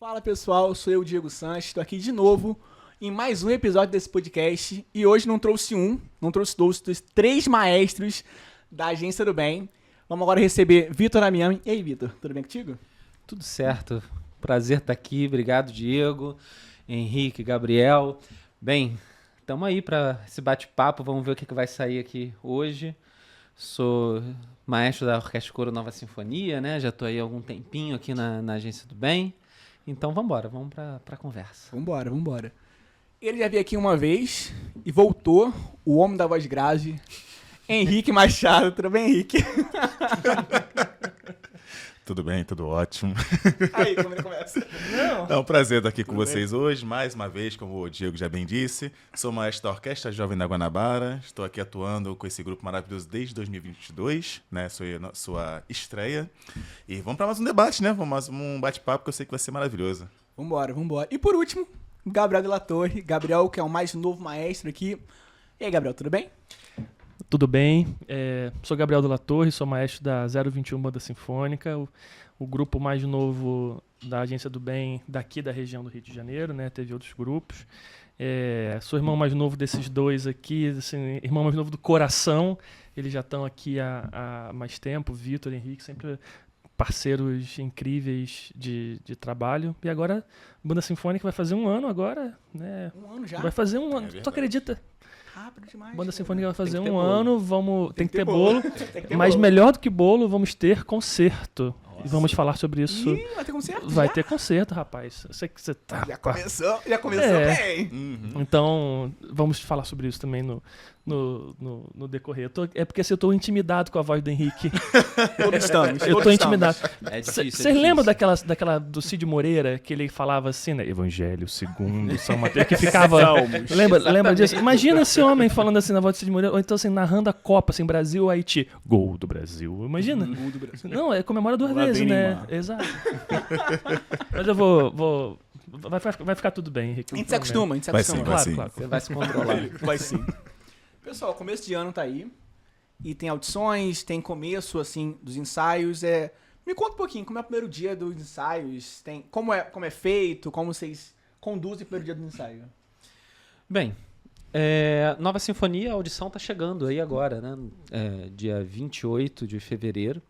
Fala pessoal, sou eu, Diego Sanches, estou aqui de novo em mais um episódio desse podcast e hoje não trouxe dois, trouxe três maestros da Agência do Bem. Vamos agora receber Vitor Amiami. E aí, Vitor, tudo bem contigo? Tudo certo, prazer estar aqui, obrigado Diego, Henrique, Gabriel. Bem, estamos aí para esse bate-papo, vamos ver o que vai sair aqui hoje. Sou maestro da Orquestra Coro Nova Sinfonia, né? Já estou aí há algum tempinho aqui na Agência do Bem. Então vamos para a conversa. Vambora. Ele já veio aqui uma vez e voltou, o homem da voz grave, Henrique Machado. Tudo bem, Henrique? Tudo bem, tudo ótimo. Aí, como ele começa? É um prazer estar aqui com vocês hoje, mais uma vez, como o Diego já bem disse. Sou maestro da Orquestra Jovem da Guanabara, estou aqui atuando com esse grupo maravilhoso desde 2022, né? Sua estreia. E vamos para mais um debate, né? Vamos mais um bate-papo que eu sei que vai ser maravilhoso. Vambora. E por último, Gabriel de la Torre. Gabriel, que é o mais novo maestro aqui. E aí, Gabriel, tudo bem? Tudo bem, sou Gabriel de la Torre, sou maestro da 021 Banda Sinfônica, o grupo mais novo da Agência do Bem daqui da região do Rio de Janeiro, né? Teve outros grupos. Sou irmão mais novo desses dois aqui, assim, irmão mais novo do coração, eles já estão aqui há mais tempo, Vitor e Henrique, sempre parceiros incríveis de trabalho. E agora, Banda Sinfônica vai fazer um ano agora, né? Um ano já? Vai fazer um ano, verdade. tu acredita? Rápido demais. Banda Sinfônica vai fazer ter um bolo. ano, tem que ter bolo. Tem que ter Mas bolo. melhor do que bolo, vamos ter concerto. E vamos falar sobre isso. Ih, vai ter concerto? Vai já? ter concerto, rapaz. Eu sei que você tá. Já começou É. bem. Então, vamos falar sobre isso também no decorrer. É porque assim, eu tô intimidado com a voz do Henrique. Todos estamos. Eu tô intimidado. É difícil. Vocês lembram daquela do Cid Moreira, que ele falava assim, né? Evangelho segundo São Mateus, que ficava... lembra disso? Imagina esse homem falando assim na voz do Cid Moreira, ou então assim, narrando a Copa, assim, Brasil, Haiti. Gol do Brasil. Imagina. Gol do Brasil. Não, comemora duas Lá vezes, vem né? Neymar. Exato. Mas eu vou... Vai ficar tudo bem, Henrique. A gente se acostuma, Vai sim, vai Claro, sim. claro. Você vai se controlar. Vai sim. Pessoal, começo de ano tá aí. E tem audições, tem começo, assim, dos ensaios. Me conta um pouquinho, como é o primeiro dia dos ensaios? Como é feito? Como vocês conduzem o primeiro dia do ensaio? Bem, Nova Sinfonia, a audição tá chegando aí agora, né? Dia 28 de fevereiro.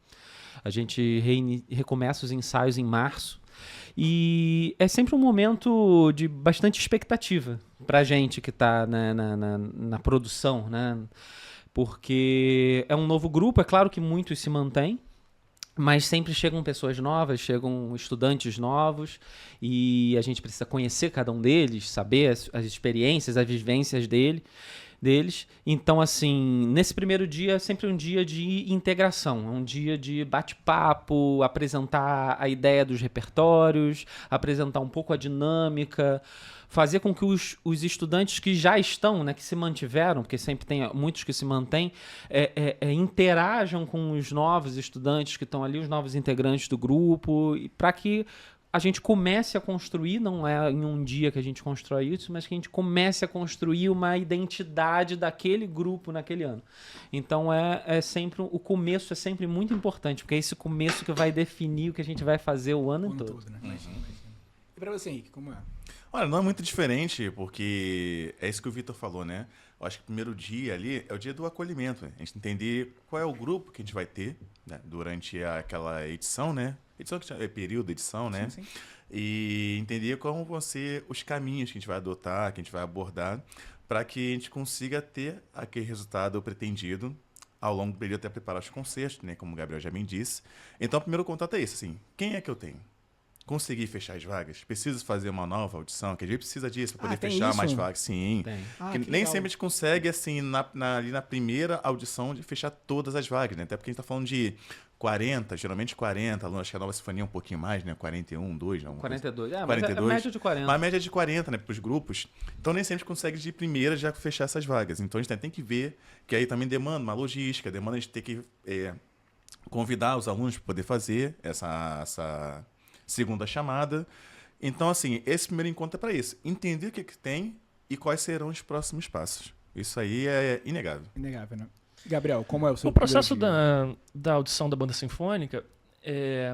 A gente recomeça os ensaios em março. E é sempre um momento de bastante expectativa pra gente que tá na produção, né? Porque é um novo grupo, é claro que muitos se mantêm, mas sempre chegam pessoas novas, chegam estudantes novos e a gente precisa conhecer cada um deles, saber as experiências, as vivências deles. Então, assim, nesse primeiro dia é sempre um dia de integração, é um dia de bate-papo, apresentar a ideia dos repertórios, apresentar um pouco a dinâmica, fazer com que os estudantes que já estão, né, que se mantiveram, porque sempre tem muitos que se mantêm, interajam com os novos estudantes que estão ali, os novos integrantes do grupo, para que a gente comece a construir, não é em um dia que a gente constrói isso, mas que a gente comece a construir uma identidade daquele grupo naquele ano. Então o começo é sempre muito importante, porque é esse começo que vai definir o que a gente vai fazer o ano todo. Né? Imagina. E pra você, Henrique, como é? Olha, não é muito diferente, porque é isso que o Vitor falou, né? Eu acho que o primeiro dia ali é o dia do acolhimento, né? A gente entender qual é o grupo que a gente vai ter, né, durante aquela edição, né? Edição que é período de edição, né? Sim. E entender como vão ser os caminhos que a gente vai adotar, que a gente vai abordar, para que a gente consiga ter aquele resultado pretendido ao longo do período até preparar os concertos, né? Como o Gabriel já bem disse. Então, o primeiro contato é esse, assim, quem é que eu tenho? Conseguir fechar as vagas? Preciso fazer uma nova audição? Que a gente precisa disso para poder tem fechar isso? mais vagas. Sim. Tem. Que Que nem legal. sempre a gente consegue, assim, ali na primeira audição, de fechar todas as vagas, né? Até porque a gente está falando de 40, geralmente 40 alunos, acho que a Nova Sinfonia é um pouquinho mais, né? 41, 2, alguma coisa. 42. Mas 42. a média de 40. Mas a média é de 40, né, para os grupos. Então, nem sempre a gente consegue de primeira já fechar essas vagas. Então, a gente tem que ver que aí também demanda uma logística, demanda a gente ter que convidar os alunos para poder fazer essa segunda chamada. Então, assim, esse primeiro encontro é para isso. Entender o que tem e quais serão os próximos passos. Isso aí é inegável. Inegável, né? Gabriel, como é o seu O processo primeiro dia? da audição da banda sinfônica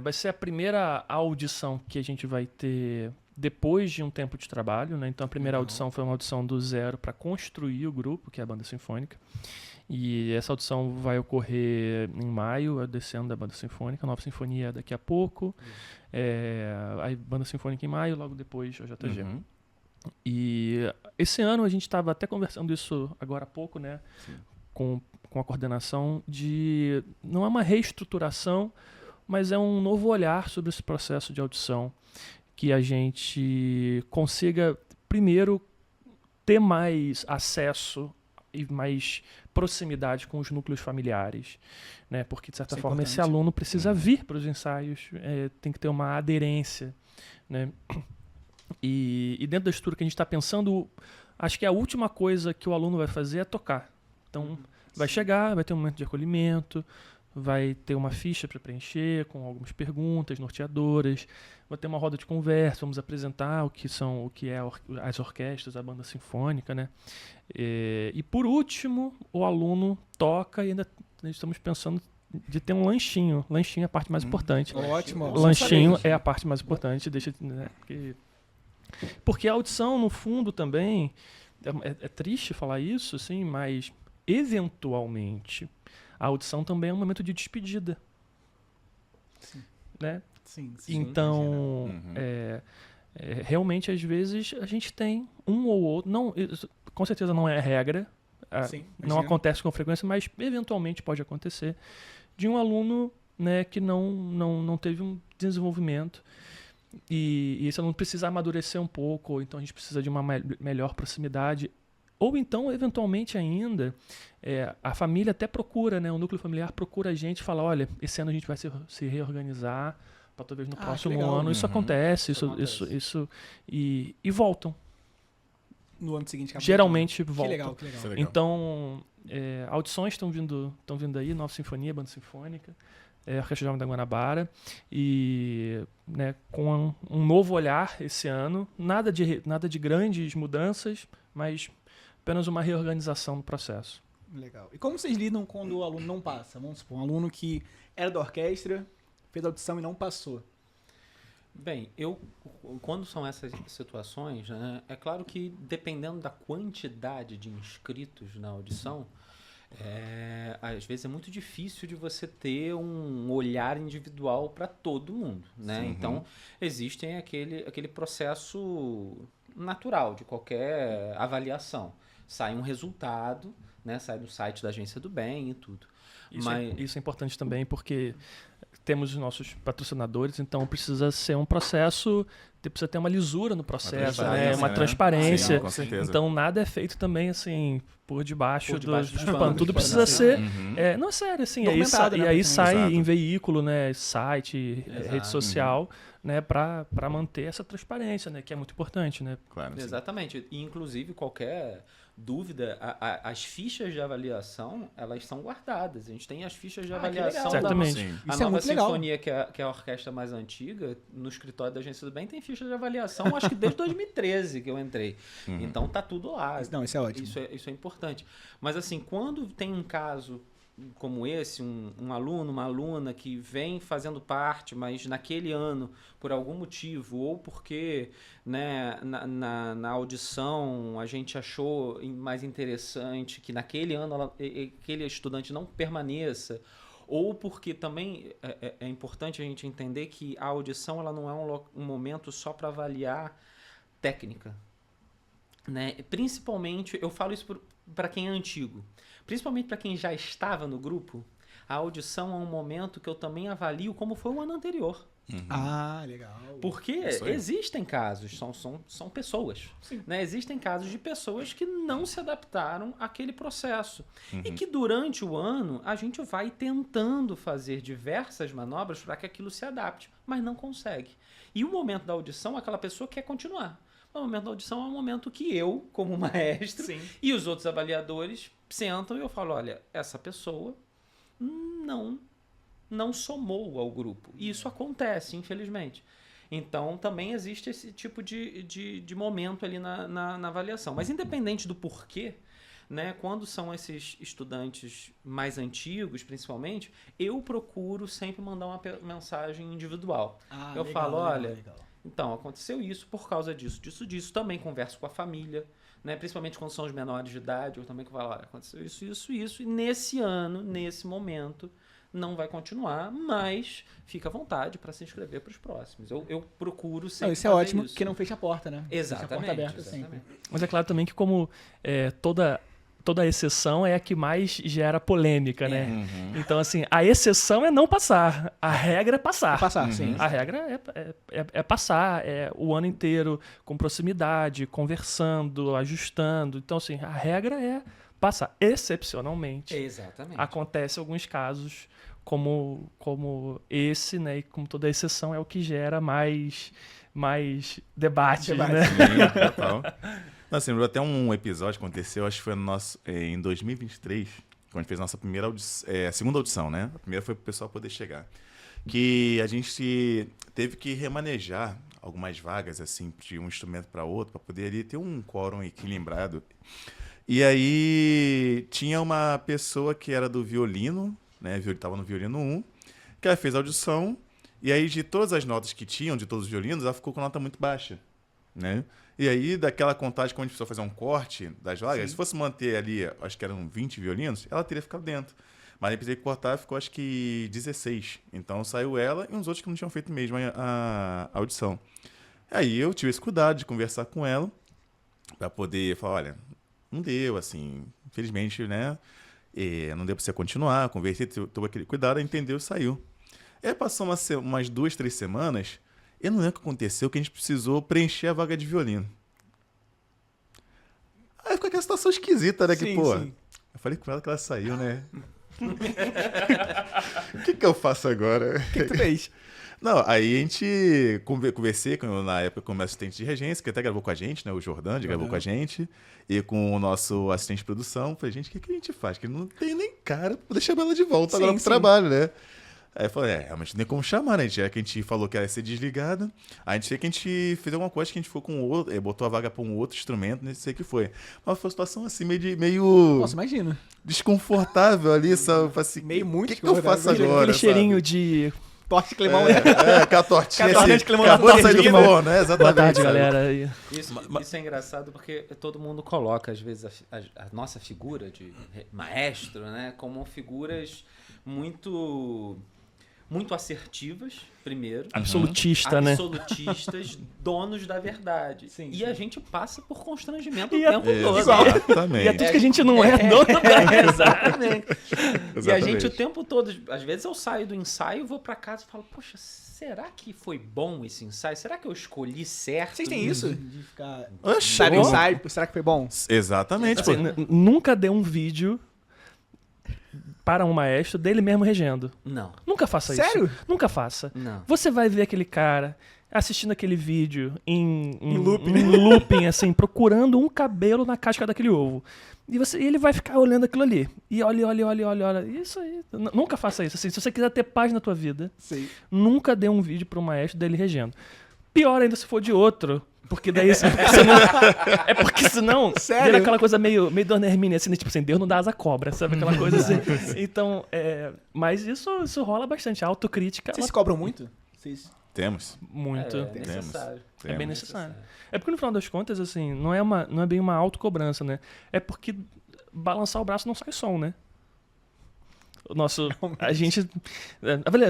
Vai ser a primeira audição que a gente vai ter depois de um tempo de trabalho, né? Então a primeira audição foi uma audição do zero para construir o grupo, que é a Banda Sinfônica. E essa audição vai ocorrer em maio, a descendo da Banda Sinfônica, a Nova Sinfonia daqui a pouco, a Banda Sinfônica em maio, logo depois a JG. Uhum. E esse ano a gente estava até conversando isso agora há pouco, né? Com a coordenação de... Não é uma reestruturação, mas é um novo olhar sobre esse processo de audição, que a gente consiga, primeiro, ter mais acesso e mais proximidade com os núcleos familiares, né? Porque, de certa forma, esse aluno precisa vir para os ensaios, tem que ter uma aderência, né? E dentro da estrutura que a gente está pensando, acho que a última coisa que o aluno vai fazer é tocar. Então, vai chegar, vai ter um momento de acolhimento, vai ter uma ficha para preencher com algumas perguntas norteadoras, vai ter uma roda de conversa, vamos apresentar o que é as orquestras, a banda sinfônica, né? E por último, o aluno toca e ainda estamos pensando de ter um lanchinho. Lanchinho é a parte mais importante. Ótimo. Lanchinho é a parte mais importante, né? Porque a audição, no fundo, também é triste falar isso, assim, mas eventualmente a audição também é um momento de despedida. Sim. Né? Sim. Então, realmente, às vezes, a gente tem um ou outro... Não, com certeza não é a regra, não acontece com frequência, mas eventualmente pode acontecer, de um aluno, né, que não teve um desenvolvimento e esse aluno precisa amadurecer um pouco, ou então a gente precisa de uma melhor proximidade. Ou então, eventualmente ainda, a família até procura, né? O núcleo familiar procura a gente e fala, olha, esse ano a gente vai se reorganizar para talvez no próximo ano. Isso acontece, isso e voltam. No ano seguinte. Geralmente voltam. Que legal. Então, audições estão vindo aí, Nova Sinfonia, Banda Sinfônica, Orquestra Jovem da Guanabara, e, né, com um novo olhar esse ano, nada de grandes mudanças, mas apenas uma reorganização do processo. Legal. E como vocês lidam quando o aluno não passa? Vamos supor, um aluno que era da orquestra, fez a audição e não passou. Bem, quando são essas situações, né, é claro que dependendo da quantidade de inscritos na audição, às vezes é muito difícil de você ter um olhar individual para todo mundo, né? Sim. Então, existem aquele processo natural de qualquer avaliação. Sai um resultado, né? Sai do site da Agência do Bem e tudo. Isso é importante também, porque temos os nossos patrocinadores, então precisa ser um processo, precisa ter uma lisura no processo, uma transparência. Sim, com certeza. Então nada é feito também assim por debaixo do pano. Tudo precisa ser, não é sério, assim, aí sai Exato. em veículo, né, site, rede social, né, para manter essa transparência, né, que é muito importante, né? Claro, Exatamente. E inclusive qualquer dúvida, as fichas de avaliação, elas são guardadas. A gente tem as fichas de avaliação Certamente. A Nova Sinfonia, que é a orquestra mais antiga, no escritório da Agência do Bem, tem ficha de avaliação, acho que desde 2013 que eu entrei. Então tá tudo lá. Não, isso é ótimo. Isso é importante. Mas assim, quando tem um caso como esse, um aluno, uma aluna que vem fazendo parte, mas naquele ano, por algum motivo, ou porque, né, na audição a gente achou mais interessante que naquele ano aquele estudante não permaneça, ou porque também é importante a gente entender que a audição ela não é um momento só para avaliar técnica, né? Principalmente, eu falo isso para quem é antigo. Principalmente para quem já estava no grupo, a audição é um momento que eu também avalio como foi o ano anterior. Ah, legal. Porque existem casos, são pessoas. Né? Existem casos de pessoas que não se adaptaram àquele processo. E que durante o ano a gente vai tentando fazer diversas manobras para que aquilo se adapte, mas não consegue. E o momento da audição, aquela pessoa quer continuar. O momento da audição é um momento que eu, como maestro, e os outros avaliadores sentam e eu falo, olha, essa pessoa não somou ao grupo. E isso acontece, infelizmente. Então, também existe esse tipo de momento ali na avaliação. Mas independente do porquê, né, quando são esses estudantes mais antigos, principalmente, eu procuro sempre mandar uma mensagem individual. Eu falo, olha, então, aconteceu isso por causa disso. Também converso com a família, né, principalmente quando são os menores de idade, eu também falo, olha, aconteceu isso, e nesse ano, nesse momento, não vai continuar, mas fica à vontade para se inscrever para os próximos. Eu procuro sempre Isso é fazer ótimo, isso. que não fecha a porta, né? Exatamente. Fecha a porta aberta exatamente. sempre. Mas é claro também que como toda exceção é a que mais gera polêmica, né? Então, assim, a exceção é não passar. A regra é passar. Passar, sim. A regra é passar o ano inteiro com proximidade, conversando, ajustando. Então, assim, a regra é passar. Excepcionalmente, Exatamente. acontece alguns casos como esse, né? E como toda exceção é o que gera mais debate, né? Sim, total. Assim, lembrou até um episódio que aconteceu, acho que foi em 2023, quando a gente fez a nossa segunda audição, né? A primeira foi para o pessoal poder chegar. Que a gente teve que remanejar algumas vagas, assim, de um instrumento para outro, para poder ali ter um quórum equilibrado. E aí tinha uma pessoa que era do violino, né? Estava no violino 1, que ela fez a audição, e aí de todas as notas que tinham, de todos os violinos, ela ficou com nota muito baixa, né? E aí, daquela contagem, quando a gente precisou fazer um corte das vagas, se fosse manter ali, acho que eram 20 violinos, ela teria ficado dentro. Mas aí precisei cortar, ficou acho que 16. Então saiu ela e uns outros que não tinham feito mesmo a audição. Aí eu tive esse cuidado de conversar com ela, para poder falar, olha, não deu, assim, infelizmente, né? Não deu para você continuar, conversei, tomou aquele cuidado, entendeu e saiu. Aí passou umas 2, 3 semanas, eu não lembro o que aconteceu, que a gente precisou preencher a vaga de violino. Aí ficou aquela situação esquisita, né? Sim, que, pô, sim. eu falei com ela que ela saiu, né? O que eu faço agora? O que tu fez? Não, aí a gente conversei na época com o meu assistente de regência, que até gravou com a gente, né? O Jordão, gravou com a gente, e com o nosso assistente de produção. Falei, gente, o que a gente faz? Que não tem nem cara pra poder chamar ela de volta agora pro trabalho, né? Aí eu falei, realmente não tem como chamar, né? Já que a gente falou que ela ia ser desligada, a gente sei que a gente fez alguma coisa que a gente ficou com outro, botou a vaga pra um outro instrumento, não sei o que foi. Mas foi uma situação assim, meio Nossa, imagina. desconfortável ali, sabe? Assim, Meio muito o que eu faço desconfortável. agora? Aquele cheirinho sabe? de... Torte de climão. Aquela tortinha Aquela tortinha assim, de climão acabou de na sair do servida. forno, né? Exatamente. Boa tarde, sabe? galera. Isso é engraçado porque todo mundo coloca, às vezes, a nossa figura de maestro, né, como figuras muito assertivas, primeiro. Absolutista, né? Absolutistas, donos da verdade. Sim, e sim. a gente passa por constrangimento E o tempo todo. Exatamente. E é tudo que a gente não é dono da Exatamente. E a gente Exatamente. o tempo todo, às vezes eu saio do ensaio, vou pra casa e falo, poxa, será que foi bom esse ensaio? Será que eu escolhi certo? Vocês têm isso? De ficar... Oxi, Sabe o como? ensaio? Será que foi bom? Exatamente. Assim, pô. nunca dê um vídeo para um maestro dele mesmo regendo. Não, Nunca faça Sério? isso. Nunca faça. não. Você vai ver aquele cara assistindo aquele vídeo em looping. em looping, assim, procurando um cabelo na casca daquele ovo. E ele vai ficar olhando aquilo ali. E olha. Isso aí. Nunca faça isso. Assim, se você quiser ter paz na tua vida, Sim. nunca dê um vídeo para um maestro dele regendo. Pior ainda se for de outro. Porque daí você não... É porque senão Sério? vira aquela coisa meio Dona Hermínia, assim, né? Tipo assim, Deus não dá asa à cobra, sabe? Aquela coisa assim. Então, mas isso rola bastante. A autocrítica, Vocês ela... cobram muito? Vocês... Temos. muito. É necessário. É bem Temos. necessário. É porque no final das contas, assim, não é bem uma autocobrança, né? É porque balançar o braço não sai som, né? A gente...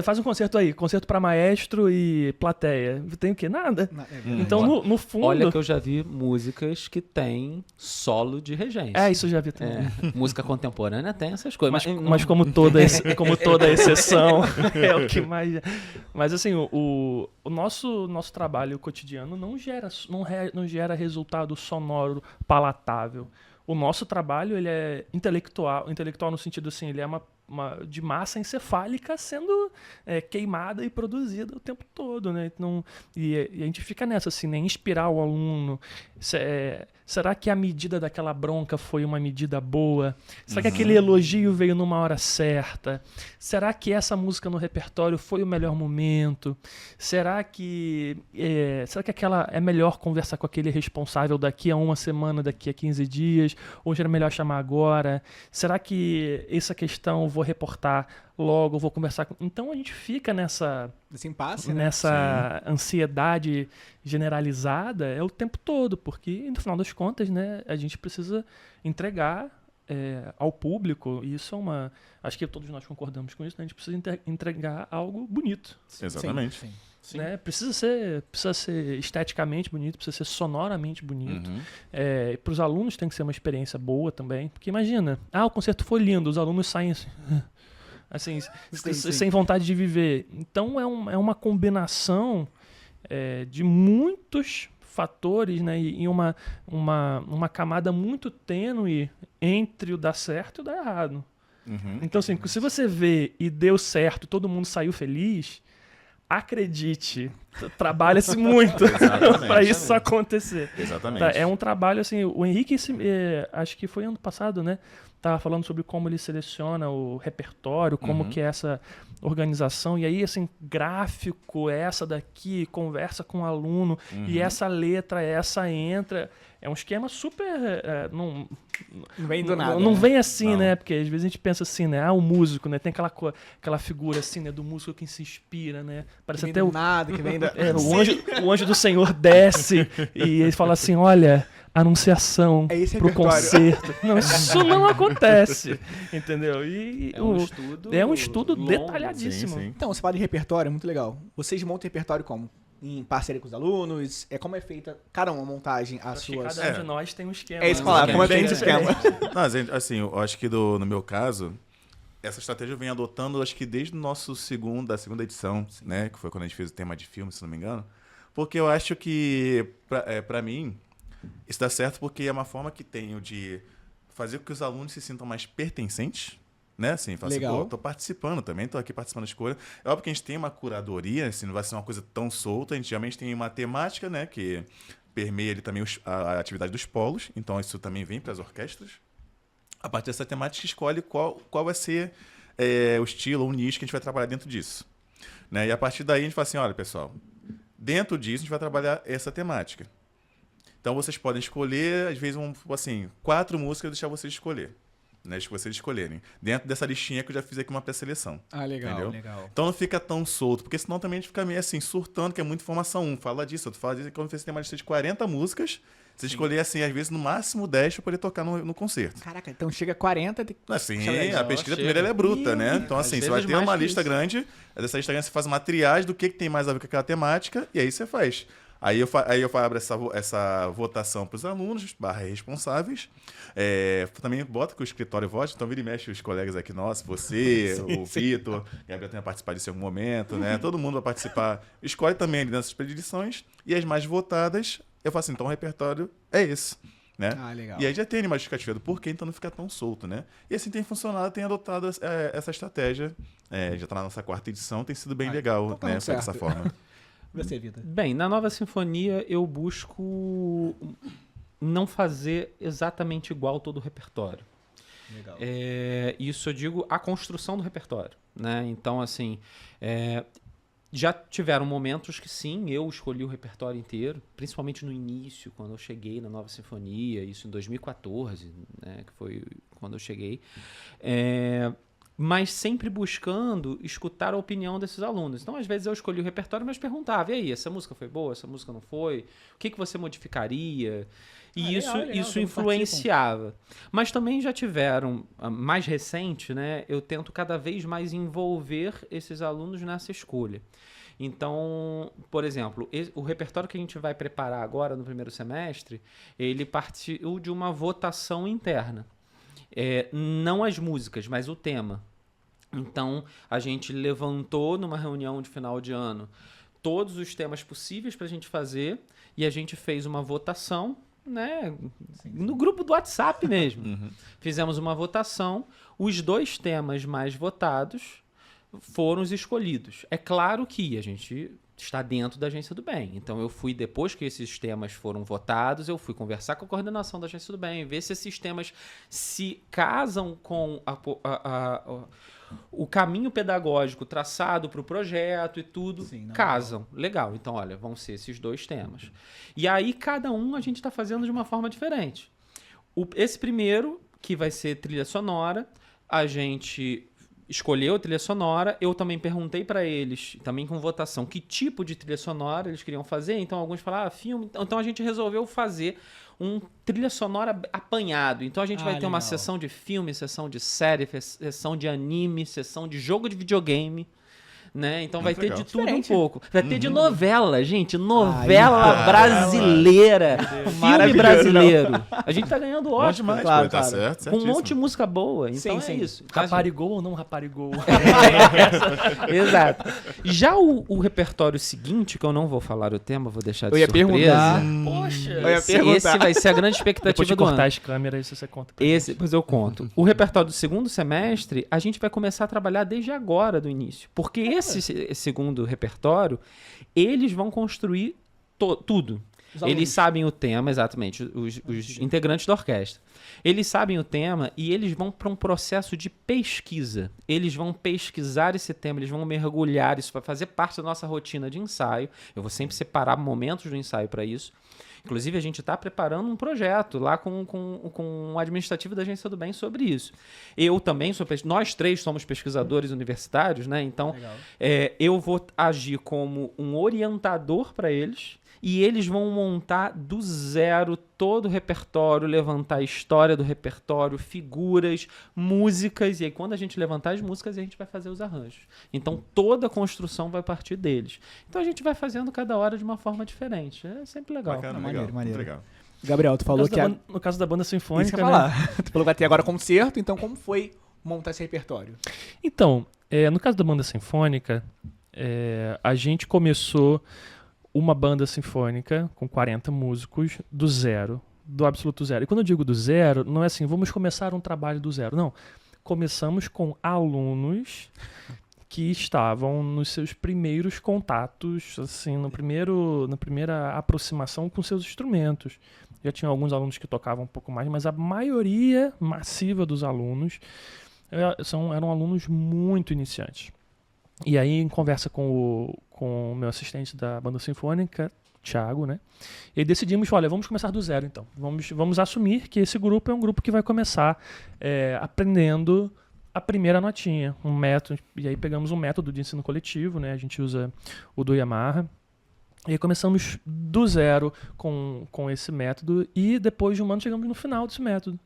Faz um concerto aí. Concerto pra maestro e plateia. Tem o quê? Nada. Então, no fundo... Olha que eu já vi músicas que tem solo de regência. Isso eu já vi também. Música contemporânea tem essas coisas. Mas como toda exceção, é o que mais... Mas assim, o nosso trabalho cotidiano não gera resultado sonoro palatável. O nosso trabalho, ele é intelectual no sentido assim, ele é uma de massa encefálica sendo queimada e produzida o tempo todo, né? Então, e a gente fica nessa, assim, né? Inspirar o aluno, Será que a medida daquela bronca foi uma medida boa? Será que aquele elogio veio numa hora certa? Será que essa música no repertório foi o melhor momento? Será que aquela é melhor conversar com aquele responsável daqui a uma semana, daqui a 15 dias? Ou era melhor chamar agora? Será que essa questão eu vou reportar logo, eu vou conversar com... Então a gente fica nessa impasse, né? Ansiedade generalizada o tempo todo, porque no final das contas, né, a gente precisa entregar ao público, e isso acho que todos nós concordamos com isso, né? A gente precisa entregar algo bonito. Exatamente. Sim. Né? Precisa ser esteticamente bonito, precisa ser sonoramente bonito. Para os alunos tem que ser uma experiência boa também, porque imagina, o concerto foi lindo, os alunos saem assim, sem vontade de viver. Então é uma combinação de muitos fatores, né, e uma camada muito tênue entre o dar certo e o dar errado. Então, assim, se você vê e deu certo, todo mundo saiu feliz, acredite, trabalha-se muito para isso acontecer. Exatamente. Tá, é um trabalho, assim, o Henrique, acho que foi ano passado, né, tava falando sobre como ele seleciona o repertório, como que é essa organização, e aí, assim, gráfico, essa daqui, conversa com o aluno, e essa letra, essa entra... É um esquema super... não vem do nada. Não vem assim, né? Porque às vezes a gente pensa assim, né? O músico, né? Tem aquela figura assim, né? Do músico que se inspira, né? Parece até que vem da... o anjo do Senhor desce e ele fala assim, olha... Anunciação pro concerto. Não, isso não acontece. Entendeu? É um estudo longo, detalhadíssimo. Sim. Então, você fala de repertório, é muito legal. Vocês montam repertório como? Em parceria com os alunos? Como é feita cada uma montagem, as Acho que suas... cada um de nós tem um esquema. É isso que eu falar, como é feito esse esquema? Não, assim, eu acho que no meu caso, essa estratégia eu venho adotando, acho que desde o nosso da segunda edição, né? Que foi quando a gente fez o tema de filme, se não me engano. Porque eu acho que, pra mim, isso dá certo porque é uma forma que tenho de fazer com que os alunos se sintam mais pertencentes, né? Assim, fala assim, pô, tô participando também, tô aqui participando da escolha. É óbvio que a gente tem uma curadoria, assim, não vai ser uma coisa tão solta. A gente geralmente tem uma temática, né? Que permeia ali também a atividade dos polos. Então, isso também vem para as orquestras. A partir dessa temática, escolhe qual vai ser o estilo ou o nicho que a gente vai trabalhar dentro disso. Né? E a partir daí, a gente fala assim, olha, pessoal, dentro disso, a gente vai trabalhar essa temática. Então, vocês podem escolher, às vezes, 4 músicas, deixar vocês escolher. Né, que vocês escolherem. Dentro dessa listinha que eu já fiz aqui uma pré-seleção. Legal. Então não fica tão solto, porque senão também a gente fica meio assim, surtando, que é muita informação. Fala disso, outro fala disso. Quando você tem uma lista de 40 músicas, você escolher, assim, às vezes, no máximo 10 para poder tocar no concerto. Caraca, então chega a 40... Assim, a pesquisa primeiro ela é bruta, né? Então, assim, você vai ter uma lista grande, dessa lista grande você faz uma triagem do que tem mais a ver com aquela temática, e aí você faz. Aí eu abro essa votação para os alunos, /responsáveis. Também bota que o escritório vote, então vira e mexe os colegas aqui nossos, você, o Vitor, o Gabriel tem que participar disso em algum momento, né? Todo mundo vai participar. Escolhe também ali nessas predileções, e as mais votadas, eu faço assim, então o repertório é esse. Né? Legal. E aí já tem uma justificativa do porquê, então não fica tão solto, né? E assim tem funcionado, tem adotado essa estratégia. Já está na nossa 4ª edição, tem sido bem legal, então tá né? certo. Dessa forma. Você, Vitor? Bem, na Nova Sinfonia eu busco não fazer exatamente igual todo o repertório. Legal. Isso eu digo a construção do repertório, né? Então, assim, já tiveram momentos que sim, eu escolhi o repertório inteiro, principalmente no início, quando eu cheguei na Nova Sinfonia, isso em 2014, né, que foi quando eu cheguei. Mas sempre buscando escutar a opinião desses alunos. Então, às vezes, eu escolhi o repertório, mas perguntava, e aí, essa música foi boa, essa música não foi? O que você modificaria? E isso influenciava. Mas também já tiveram, mais recente, né? Eu tento cada vez mais envolver esses alunos nessa escolha. Então, por exemplo, o repertório que a gente vai preparar agora no primeiro semestre, ele partiu de uma votação interna. Não as músicas, mas o tema. Então, a gente levantou numa reunião de final de ano todos os temas possíveis para a gente fazer e a gente fez uma votação, né, no grupo do WhatsApp mesmo. Fizemos uma votação, os 2 temas mais votados foram os escolhidos. É claro que a gente está dentro da Agência do Bem. Então eu fui, depois que esses temas foram votados, eu fui conversar com a coordenação da Agência do Bem, ver se esses temas se casam com o caminho pedagógico traçado para o projeto e tudo. Sim, casam. Legal. Então, olha, vão ser esses 2 temas. E aí, cada um a gente está fazendo de uma forma diferente. Esse primeiro, que vai ser trilha sonora, a gente escolheu a trilha sonora. Eu também perguntei para eles, também com votação, que tipo de trilha sonora eles queriam fazer. Então, alguns falaram, filme. Então, a gente resolveu fazer um trilha sonora apanhado. Então, a gente vai ter uma sessão de filme, sessão de série, sessão de anime, sessão de jogo de videogame. Né? Então vai ter de tudo um pouco. Vai ter de novela, gente. Novela brasileira. Filme brasileiro. A gente tá ganhando Bom Oscar. demais, Claro, tá claro. certo, Com um monte de música boa. Então Sim, é sim. isso. Raparigou ou não raparigou? Exato. Já o repertório seguinte, que eu não vou falar o tema, vou deixar de Eu ia surpresa. perguntar. Poxa! Eu ia Esse perguntar. vai ser a grande expectativa Depois de do ano. cortar as câmeras, você conta pra Esse, depois eu conto. O repertório do segundo semestre, a gente vai começar a trabalhar desde agora, do início. Porque esse segundo repertório, eles vão construir tudo. Eles sabem o tema, exatamente, os integrantes da orquestra. Eles sabem o tema e eles vão para um processo de pesquisa. Eles vão pesquisar esse tema, eles vão mergulhar, isso vai fazer parte da nossa rotina de ensaio. Eu vou sempre separar momentos do ensaio para isso. Inclusive, a gente está preparando um projeto lá com o administrativo da Agência do Bem sobre isso. Eu também sou nós 3 somos pesquisadores universitários, né? Então, eu vou agir como um orientador para eles e eles vão montar do zero todo o repertório, levantar a história do repertório, figuras, músicas, e aí quando a gente levantar as músicas, a gente vai fazer os arranjos. Então, toda a construção vai partir deles. Então, a gente vai fazendo cada hora de uma forma diferente. É sempre legal. Bacana, Maneiro, legal, maneiro. muito legal. Gabriel, tu falou que... No caso da banda Isso sinfônica, que eu ia falar. Tu falou que vai ter agora concerto, então como foi montar esse repertório? Então, no caso da banda sinfônica, a gente começou uma banda sinfônica com 40 músicos do zero, do absoluto zero. E quando eu digo do zero, não é assim, vamos começar um trabalho do zero. Não. Começamos com alunos que estavam nos seus primeiros contatos, assim, na primeira aproximação com seus instrumentos. Já tinha alguns alunos que tocavam um pouco mais, mas a maioria massiva dos alunos eram alunos muito iniciantes. E aí, em conversa com o meu assistente da banda sinfônica, Thiago, né? E decidimos, olha, vamos começar do zero, então. Vamos assumir que esse grupo é um grupo que vai começar aprendendo a primeira notinha, um método. E aí pegamos um método de ensino coletivo, né? A gente usa o do Yamaha. E aí começamos do zero com esse método e depois de um ano chegamos no final desse método.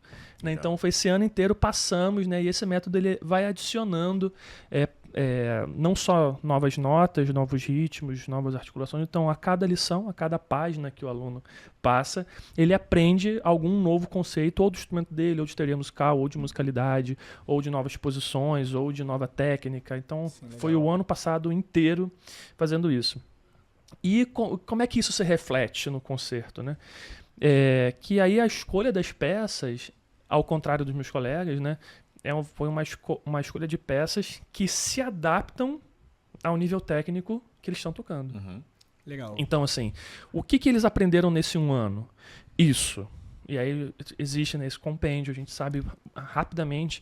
Né? Então foi esse ano inteiro, passamos, né? E esse método ele vai adicionando não só novas notas, novos ritmos, novas articulações. Então a cada lição, a cada página que o aluno passa, ele aprende algum novo conceito, ou do instrumento dele, ou de teoria musical, ou de musicalidade, ou de novas posições, ou de nova técnica. Então foi o ano passado inteiro fazendo isso. E como é que isso se reflete no concerto, né? Que aí a escolha das peças, ao contrário dos meus colegas, né, foi uma escolha de peças que se adaptam ao nível técnico que eles estão tocando. Uhum. Legal. Então, assim, o que eles aprenderam nesse um ano? Isso. E aí existe nesse compêndio, a gente sabe rapidamente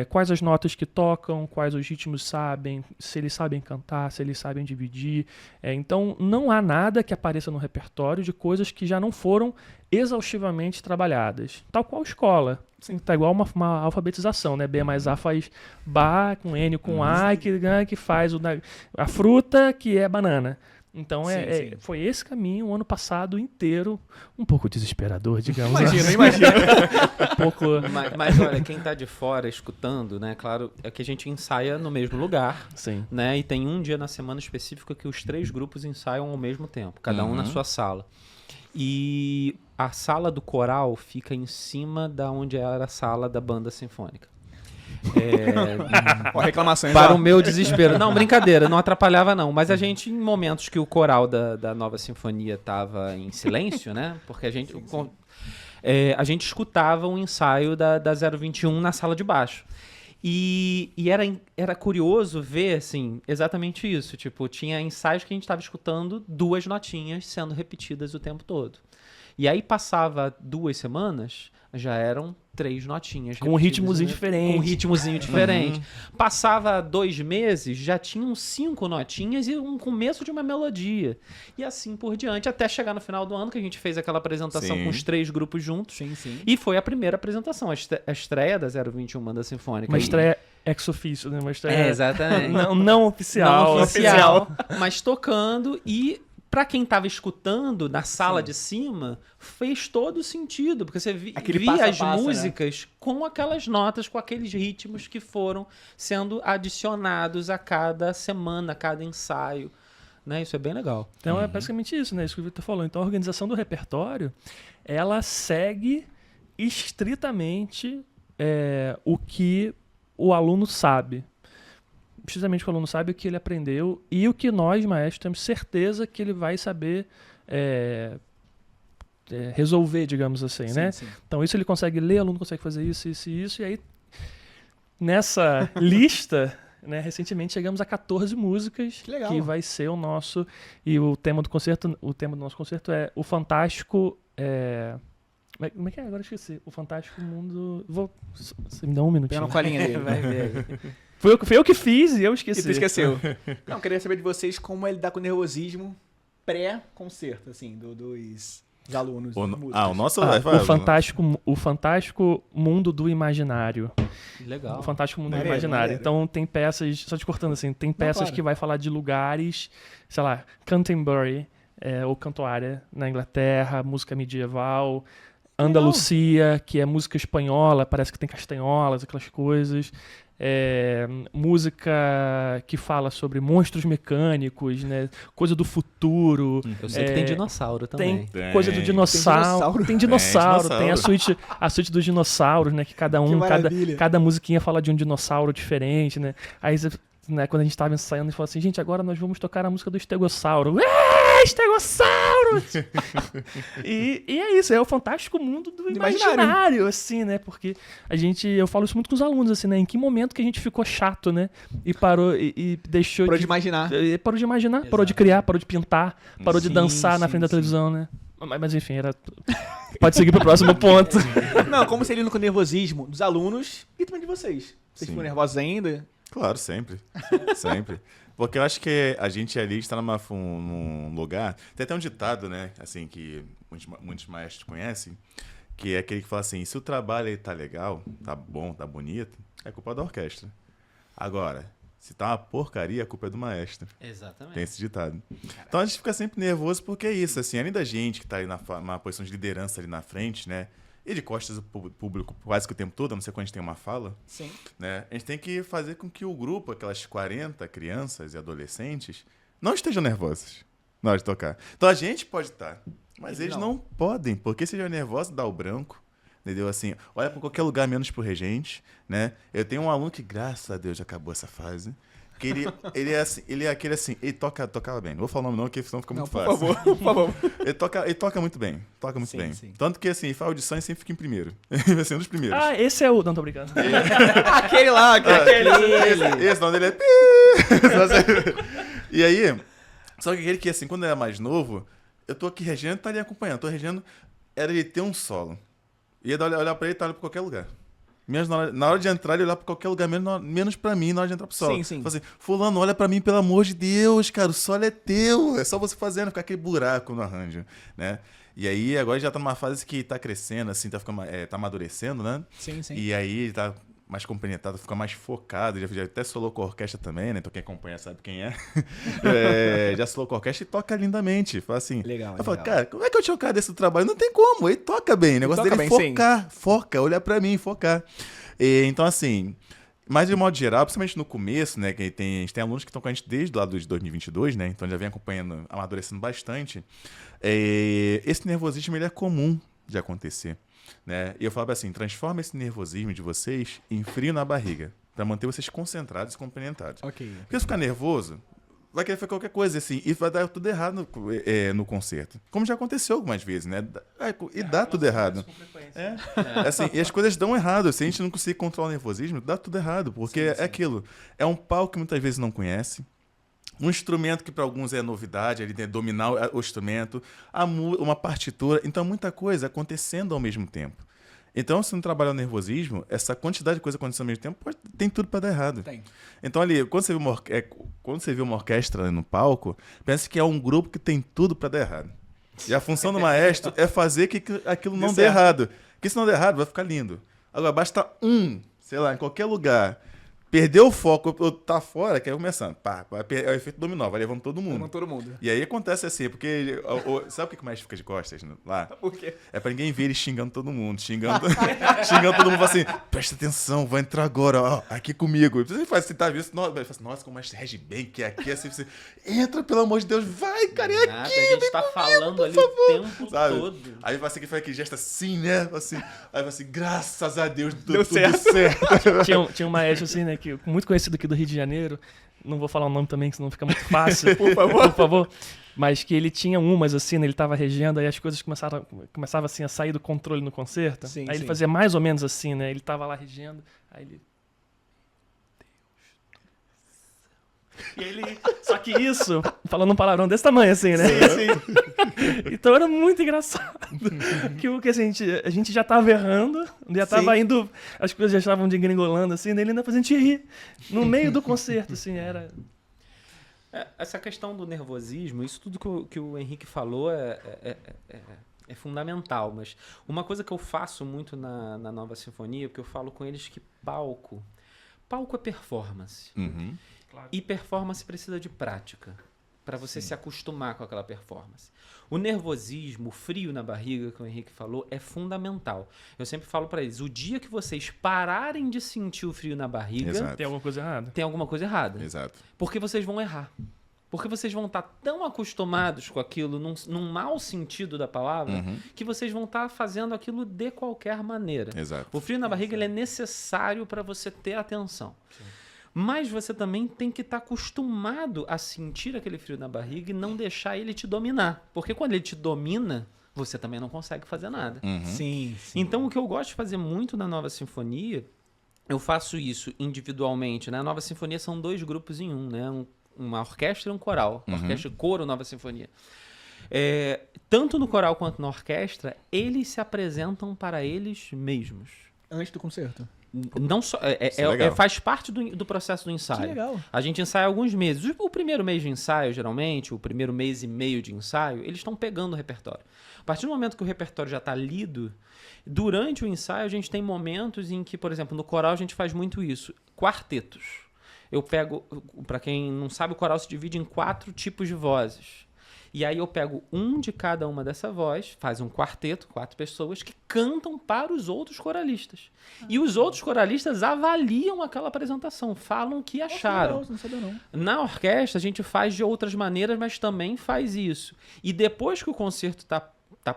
quais as notas que tocam, quais os ritmos sabem, se eles sabem cantar, se eles sabem dividir. Então, não há nada que apareça no repertório de coisas que já não foram exaustivamente trabalhadas. Tal qual escola. Tá igual uma alfabetização, né? B mais A faz Ba, com N com A, que faz a fruta, que é banana. Então, Sim. foi esse caminho o ano passado inteiro, um pouco desesperador, digamos. Imagina. Um pouco... Mas olha, quem tá de fora escutando, né? Claro, é que a gente ensaia no mesmo lugar, Sim. né? E tem um dia na semana específico que os 3 grupos ensaiam ao mesmo tempo, cada um na sua sala. E a sala do coral fica em cima da onde era a sala da banda sinfônica. Ó, reclamações. Para ó. o meu desespero. Não, brincadeira, não atrapalhava não. Mas a gente, em momentos que o coral da Nova Sinfonia estava em silêncio, né? Porque a gente escutava um ensaio da 021 na sala de baixo. E era curioso ver, assim, exatamente isso. Tipo, tinha ensaios que a gente estava escutando 2 notinhas sendo repetidas o tempo todo. E aí passava 2 semanas, já eram 3 notinhas. Com um repetidas, ritmozinho né? diferente. Com um ritmozinho diferente. Passava 2 meses, já tinham 5 notinhas e um começo de uma melodia. E assim por diante, até chegar no final do ano, que a gente fez aquela apresentação Sim. com os 3 grupos juntos. Sim, sim. E foi a primeira apresentação, a estreia da 021 Banda Sinfônica. Uma estreia ex officio, né? Uma estreia exatamente. não oficial. Não oficial, mas tocando. E pra quem tava escutando na sala de cima, fez todo sentido, porque você Aquele via passo a as passo, músicas com aquelas notas, com aqueles ritmos que foram sendo adicionados a cada semana, a cada ensaio. Né? Isso é bem legal. Então é basicamente isso, né? Isso que o Victor falou. Então a organização do repertório, ela segue estritamente o que o aluno sabe. Precisamente o que o aluno sabe, o que ele aprendeu e o que nós, maestros, temos certeza que ele vai saber resolver, digamos assim, né? Sim. Então isso ele consegue ler, o aluno consegue fazer isso, e aí nessa lista, né, recentemente chegamos a 14 músicas, Que legal. que vai ser o nosso, e o tema do nosso concerto é o fantástico, como é que é? Agora eu esqueci. O fantástico mundo... Você me dá um Pega minutinho. na colinha dele. Vai ver. Foi eu que fiz e eu E esqueci. tu esqueceu. Não, queria saber de vocês como ele dá com o nervosismo pré-concerto, assim, dos alunos. dos músicos. O nosso... O fantástico mundo do imaginário. Legal. O fantástico mundo do Maneiro, imaginário. maneiro. Então tem peças, só te cortando assim, tem peças claro. que vai falar de lugares, sei lá, Canterbury, ou Cantuária, na Inglaterra, música medieval, Andalucia, que é música espanhola, parece que tem castanholas, aquelas coisas. Música que fala sobre monstros mecânicos, né? Coisa do futuro. Eu sei que tem dinossauro também. Tem coisa do dinossauro. Tem dinossauro. Tem a suíte dos dinossauros, né? Que cada maravilha. cada musiquinha fala de um dinossauro diferente, né? Aí, né, quando a gente tava ensaiando, a gente falou assim, gente, agora nós vamos tocar a música do Estegossauro. Estegossauro! e é isso, é o fantástico mundo do imaginário, assim, né? Porque eu falo isso muito com os alunos, assim, né? Em que momento que a gente ficou chato, né? E parou e deixou Parou de imaginar. Parou de imaginar, parou de criar, parou de pintar, parou de Sim, dançar na sim, frente da sim. televisão, né? Mas enfim, pode seguir pro próximo ponto. Não, como você lida com o nervosismo dos alunos e também de vocês. Vocês Sim. ficam nervosos ainda? Claro, sempre. Sempre. Porque eu acho que a gente ali está num lugar... Tem até um ditado, né? Assim, que muitos maestros conhecem, que é aquele que fala assim, se o trabalho aí tá legal, tá bom, tá bonito, é culpa da orquestra. Agora, se tá uma porcaria, a culpa é do maestro. Exatamente. Tem esse ditado. Então a gente fica sempre nervoso porque é isso, assim, além da gente que tá ali numa posição de liderança ali na frente, né? E de costas do público quase que o tempo todo, a não ser quando a gente tem uma fala, Sim. né? A gente tem que fazer com que o grupo, aquelas 40 crianças e adolescentes, não estejam nervosos na hora de tocar. Então a gente pode estar, mas eles não podem, porque se estiver nervoso, dá o branco, entendeu? Assim, olha para qualquer lugar menos pro regente, né? Eu tenho um aluno que, graças a Deus, já acabou essa fase, que ele é aquele assim, ele tocava bem. Não vou falar o nome não, porque senão fica muito fácil. Por favor. Ele toca muito bem, Sim, bem. sim. Tanto que, assim, faz audição e sempre fica em primeiro. Ele vai ser um dos primeiros. Ah, esse é o... Não, tô brincando. Aquele lá, Esse nome dele é... E aí, só que aquele que, assim, quando ele era mais novo, eu tô aqui regendo, tá ali acompanhando. Tô regendo, era ele ter um solo. Ia olhar pra ele e tá olhando pra qualquer lugar. Menos na hora de entrar, ele olhar pra qualquer lugar, menos pra mim na hora de entrar pro solo. Sim, sim. Fala assim, fulano, olha pra mim, pelo amor de Deus, cara, o solo é teu. É só você fazendo, ficar aquele buraco no arranjo, né? E aí, agora já tá numa fase que tá crescendo, assim, tá amadurecendo, né? Sim, sim. E aí, ele tá mais compenetrado, fica mais focado. Já até solou com a orquestra também, né? Então quem acompanha sabe quem é. Já solou com a orquestra e toca lindamente. Fala assim. Legal, Eu falo, legal. cara, como é que eu tinha o cara desse trabalho? Não tem como, ele toca bem. O negócio Toca dele é bem, focar, foca, olhar pra mim, focar. Então, assim, mas de modo geral, principalmente no começo, né? Que a gente tem alunos que estão com a gente desde o lado de 2022, né? Então já vem acompanhando, amadurecendo bastante. Esse nervosismo, ele é comum de acontecer. Né? E eu falava assim, transforma esse nervosismo de vocês em frio na barriga, para manter vocês concentrados e compenetrados. Ok. Porque se ficar nervoso, vai querer fazer qualquer coisa, assim, e vai dar tudo errado no concerto. Como já aconteceu algumas vezes, né? E dá tudo errado. Assim, e as coisas dão errado. Se a gente não conseguir controlar o nervosismo, dá tudo errado. Porque é aquilo. É um palco que muitas vezes não conhece. Um instrumento que para alguns é novidade, ele tem dominar o instrumento. Uma partitura. Então, muita coisa acontecendo ao mesmo tempo. Então, se não trabalhar o nervosismo, essa quantidade de coisa acontecendo ao mesmo tempo, tem tudo para dar errado. Tem. Então, ali, quando você vê uma orquestra no palco, pense que é um grupo que tem tudo para dar errado. E a função do maestro é fazer que aquilo não dê errado. Porque se não der errado, vai ficar lindo. Agora, basta sei lá, em qualquer lugar, perder o foco ou tá fora, que aí começando. É o efeito dominó, vai levando todo mundo. Levando todo mundo. E aí acontece assim, porque... sabe por que o maestro fica de costas lá? Por quê? É pra ninguém ver ele xingando todo mundo. Xingando todo mundo, assim, presta atenção, vai entrar agora, ó, aqui comigo. Você faz assim, tá vendo? Nossa, como o maestro rege bem, que é aqui, assim, você entra, pelo amor de Deus, vai, cara, é Nada, aqui, a gente tá falando ali o tempo sabe? todo. Aí vai ser que faz aquele gesto assim, né? Assim, aí vai assim, graças a Deus, Deu tudo certo. Tinha um maestro assim, né, que muito conhecido aqui do Rio de Janeiro, não vou falar o nome também, que senão fica muito fácil, por favor, mas que ele tinha umas assim, né, ele tava regendo, aí as coisas começavam assim a sair do controle no concerto, Sim, aí ele sim. fazia mais ou menos assim, né, ele tava lá regendo, aí ele... E ele... Só que isso, falando um palavrão desse tamanho, assim, né? Sim. Então era muito engraçado. que assim, a gente já tava errando, já tava indo... As coisas já estavam degringolando, assim, daí ele ainda fazia a gente rir. No meio do concerto, assim, era... Essa questão do nervosismo, isso tudo que o Henrique falou é fundamental. Mas uma coisa que eu faço muito na Nova Sinfonia, porque eu falo com eles que palco é performance. Uhum. E performance precisa de prática para você se acostumar com aquela performance. O nervosismo, o frio na barriga, que o Henrique falou, é fundamental. Eu sempre falo para eles, o dia que vocês pararem de sentir o frio na barriga, Exato. Tem alguma coisa errada. tem alguma coisa errada. Exato. Porque vocês vão errar. Porque vocês vão estar tão acostumados com aquilo, num mau sentido da palavra, que vocês vão estar fazendo aquilo de qualquer maneira. Exato. O frio na barriga ele é necessário para você ter atenção. Sim. Mas você também tem que estar acostumado a sentir aquele frio na barriga e não deixar ele te dominar. Porque quando ele te domina, você também não consegue fazer nada. Sim. Então, o que eu gosto de fazer muito na Nova Sinfonia, eu faço isso individualmente. Na Nova Sinfonia são 2 grupos em um, né? Uma orquestra e um coral. Orquestra e coro, Nova Sinfonia. Tanto no coral quanto na orquestra, eles se apresentam para eles mesmos. Antes do concerto. Não só, faz parte do processo do ensaio. Que legal. A gente ensaia alguns meses. O primeiro mês de ensaio, geralmente, o primeiro mês e meio de ensaio, eles estão pegando o repertório. A partir do momento que o repertório já está lido, durante o ensaio a gente tem momentos em que, por exemplo, no coral a gente faz muito isso. Quartetos. Eu pego, para quem não sabe, o coral se divide em 4 tipos de vozes. E aí eu pego um de cada uma dessa voz, faz um quarteto, 4 pessoas, que cantam para os outros coralistas. E os outros coralistas avaliam aquela apresentação, falam o que acharam. Não sabia não. Na orquestra a gente faz de outras maneiras, mas também faz isso. E depois que o concerto está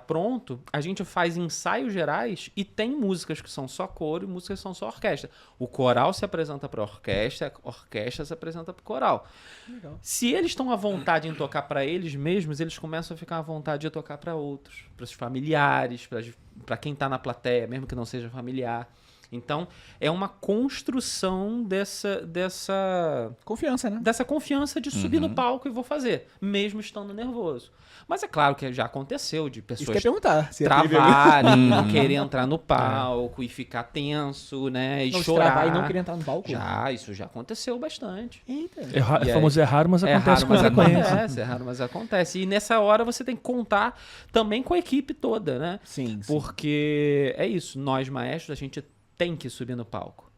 pronto, a gente faz ensaios gerais e tem músicas que são só coro e músicas que são só orquestra. O coral se apresenta para a orquestra se apresenta para o coral. Legal. Se eles estão à vontade em tocar para eles mesmos, eles começam a ficar à vontade de tocar para outros, para os familiares, para quem está na plateia, mesmo que não seja familiar. Então, é uma construção dessa Confiança, né? dessa confiança de subir no palco e vou fazer, mesmo estando nervoso. Mas é claro que já aconteceu de Isso que eu pessoas ia perguntar. Se é perigoso. travarem, não querer entrar no palco e ficar tenso, né? E Não, chorar. travar e não querer entrar no palco? Isso já aconteceu bastante. Eita. É famoso raro, mas É acontece raro, com mas frequência. acontece. É raro, mas acontece. E nessa hora você tem que contar também com a equipe toda, né? Sim. Porque é isso, nós maestros, a gente tem que subir no palco.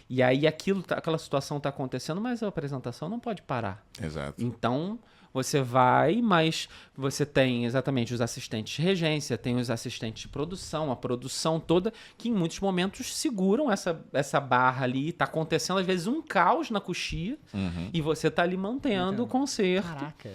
E aí aquela situação está acontecendo, mas a apresentação não pode parar. Exato. Então, você vai, mas você tem exatamente os assistentes de regência, tem os assistentes de produção, a produção toda, que em muitos momentos seguram essa barra ali. Está acontecendo, às vezes, um caos na coxia e você está ali mantendo o concerto. Caraca.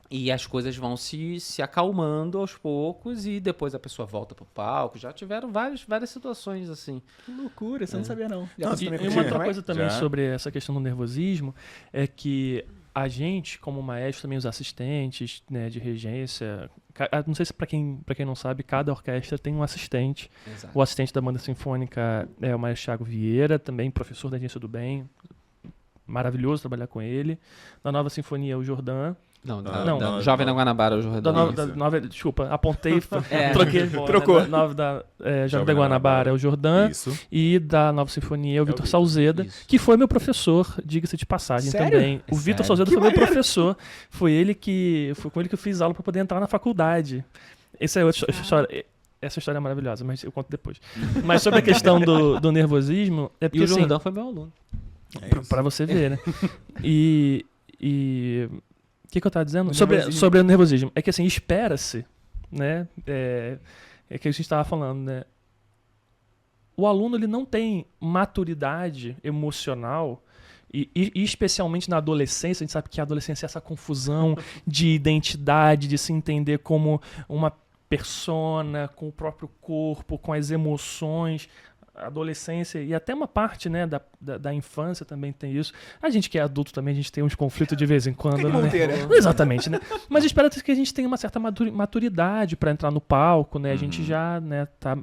E as coisas vão se acalmando aos poucos e depois a pessoa volta pro palco. Já tiveram várias situações assim. Que loucura, você não sabia não. Já Não, aconteceu também E uma contigo, outra né? coisa também Já. sobre essa questão do nervosismo é que a gente, como maestro, também os assistentes, né, de regência, não sei se para quem não sabe, cada orquestra tem um assistente. Exato. O assistente da banda sinfônica é o maestro Thiago Vieira, também professor da Agência do Bem. Maravilhoso trabalhar com ele. Da Nova Sinfonia, o Jordan. Não, Não. Jovem na Guanabara, o Jordão. Desculpa, apontei, É. troquei. Trocou. Da Jovem da Guanabara é o Jordan. Isso. E da Nova Sinfonia é o Vitor Vitor, Salzeda, isso. que foi meu professor, diga-se de passagem Sério? também. O É Vitor sério? Salzeda Que foi meu maneiro. professor. Foi com ele que eu fiz aula para poder entrar na faculdade. Essa é outra história. Essa história é maravilhosa, mas eu conto depois. Mas sobre a questão do nervosismo, é E porque o assim, Jordão foi meu aluno. É isso. pra você ver, né? E o que eu tava dizendo? O Sobre nervosismo. o nervosismo. É que assim, espera-se, né? É que a gente tava falando, né? O aluno ele não tem maturidade emocional e especialmente na adolescência, a gente sabe que a adolescência é essa confusão de identidade, de se entender como uma persona, com o próprio corpo, com as emoções. A adolescência e até uma parte, né, da infância também tem isso. A gente que é adulto também, a gente tem uns conflitos de vez em quando, Fica de né? Monteira. Exatamente, né? Mas espera que a gente tenha uma certa maturidade para entrar no palco, né? A gente já, tá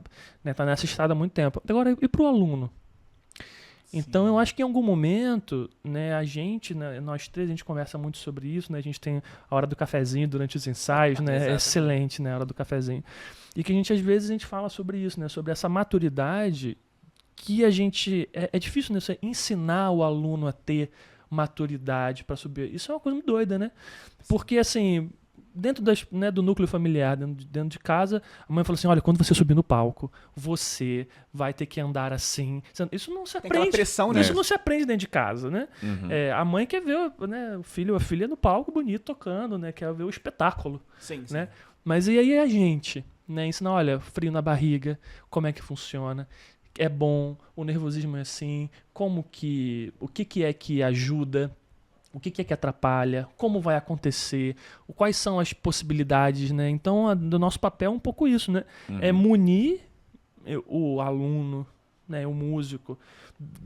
nessa estrada há muito tempo. Agora, e pro aluno? Então, eu acho que em algum momento, né, a gente, né, nós três, a gente conversa muito sobre isso, né? A gente tem a hora do cafezinho durante os ensaios, né? É Exatamente. excelente, né, a hora do cafezinho. E que a gente, às vezes, a gente fala sobre isso, né? Sobre essa maturidade que a gente... É difícil, né? Você ensinar o aluno a ter maturidade para subir. Isso é uma coisa muito doida, né? Porque, assim... Dentro do núcleo familiar, dentro de casa, a mãe fala assim, olha, quando você subir no palco, você vai ter que andar assim. Isso não se Tem aquela aprende. pressão, né? Isso não se aprende dentro de casa, né? Uhum. A mãe quer ver, né, o filho ou a filha no palco bonito tocando, né? Quer ver o espetáculo, Sim, sim. né? Mas e aí a gente, né? Ensinar, olha, frio na barriga, como é que funciona, é bom, o nervosismo é assim, o que é que ajuda, o que é que atrapalha, como vai acontecer, quais são as possibilidades, né? Então, do nosso papel é um pouco isso, né? É munir o aluno, né, o músico,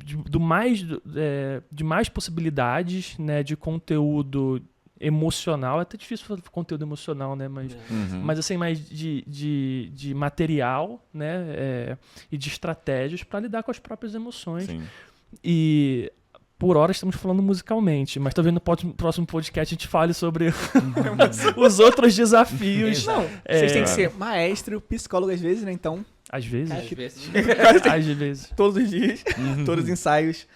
de mais possibilidades, né, de conteúdo emocional. É até difícil falar de conteúdo emocional, né? Mas assim, mais de material, né? E de estratégias para lidar com as próprias emoções. Sim. E por hora estamos falando musicalmente, mas talvez no próximo podcast a gente fale sobre os outros desafios. Não, vocês têm que ser maestro, psicólogo às vezes, né? Então, Às vezes. Às vezes. Às vezes. todos os dias, todos os ensaios.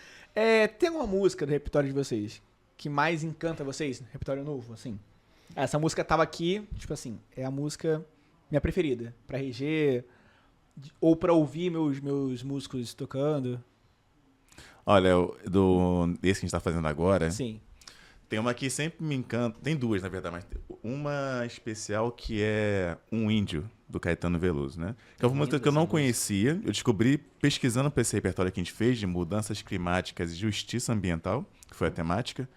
Tem alguma música do repertório de vocês que mais encanta vocês? Repertório novo, assim? Essa música tava aqui, tipo assim, é a música minha preferida. Pra reger, ou pra ouvir meus músicos tocando. Olha, desse que a gente tá fazendo agora, Sim. tem uma que sempre me encanta. Tem duas, na verdade, mas uma especial que é Um Índio, do Caetano Veloso, né? Que é uma música que eu não conhecia. Eu descobri pesquisando para esse repertório que a gente fez de mudanças climáticas e justiça ambiental, que foi a temática.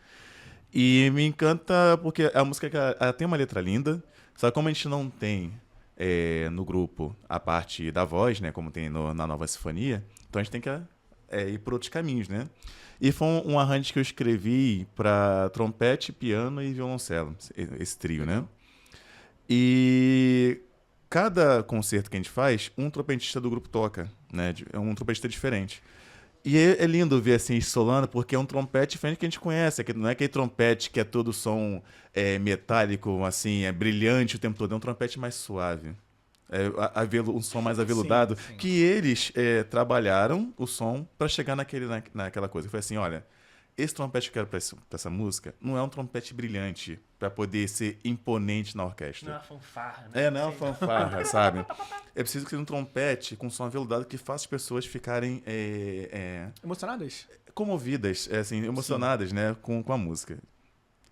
E me encanta porque a música ela tem uma letra linda, só que como a gente não tem no grupo a parte da voz, né? Como tem na Nova Sinfonia, então a gente tem que ir por outros caminhos, né? E foi um arranjo que eu escrevi para trompete, piano e violoncelo, esse trio, né? E cada concerto que a gente faz, um trompetista do grupo toca, né? É um trompetista diferente. E é lindo ver assim, solando, porque é um trompete diferente que a gente conhece. Não é aquele trompete que é todo som metálico, assim, é brilhante o tempo todo. É um trompete mais suave. Um som mais aveludado. Sim. Que eles trabalharam o som para chegar naquela coisa. Foi assim, olha, esse trompete que eu quero para essa música não é um trompete brilhante para poder ser imponente na orquestra. Não é uma fanfarra, né? Não é uma fanfarra, sabe? É preciso que seja um trompete com som aveludado que faça as pessoas ficarem Emocionadas? comovidas, assim, emocionadas, né, com a música.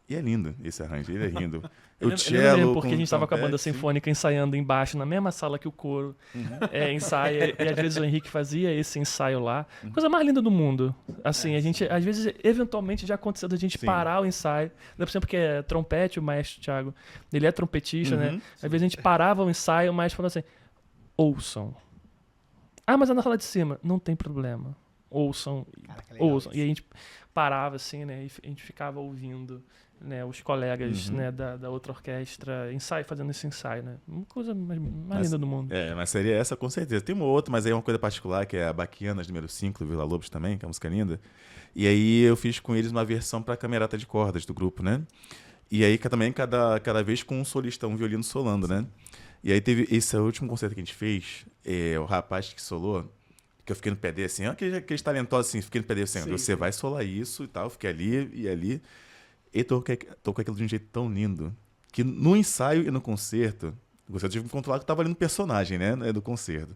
E é lindo esse arranjo, ele é lindo. Eu O lembro cello mesmo, porque com a gente estava com a banda trompete, sinfônica ensaiando embaixo, na mesma sala que o coro ensaia, e às vezes o Henrique fazia esse ensaio lá. Coisa mais linda do mundo. Assim, a gente, às vezes, eventualmente já aconteceu da gente Sim. parar o ensaio. Não é por exemplo porque é trompete, o maestro Thiago, ele é trompetista, né? Uhum. Às vezes a gente parava o ensaio, o maestro falava assim, ouçam. Ah, mas é na sala de cima. Não tem problema. Ouçam. Caraca, legal Ouçam. isso. E a gente parava assim, né? E a gente ficava ouvindo, né, os colegas, né, da outra orquestra fazendo esse ensaio, né? Uma coisa mais linda do mundo. Mas seria essa com certeza. Tem uma outra, mas aí é uma coisa particular, que é a Baquianas número 5 do Vila Lobos também, que é uma música linda. E aí eu fiz com eles uma versão para camerata de cordas do grupo, né? E aí também cada vez com um solista, um violino solando, né? E aí teve esse último concerto que a gente fez, o rapaz que solou, que eu fiquei no pé dele assim, aqueles talentosos assim, fiquei no pé dele assim, você vai solar isso e tal, fiquei ali e ali. E tocou aquilo de um jeito tão lindo, que no ensaio e no concerto, eu tive que me controlar que eu tava ali no personagem, né, do concerto.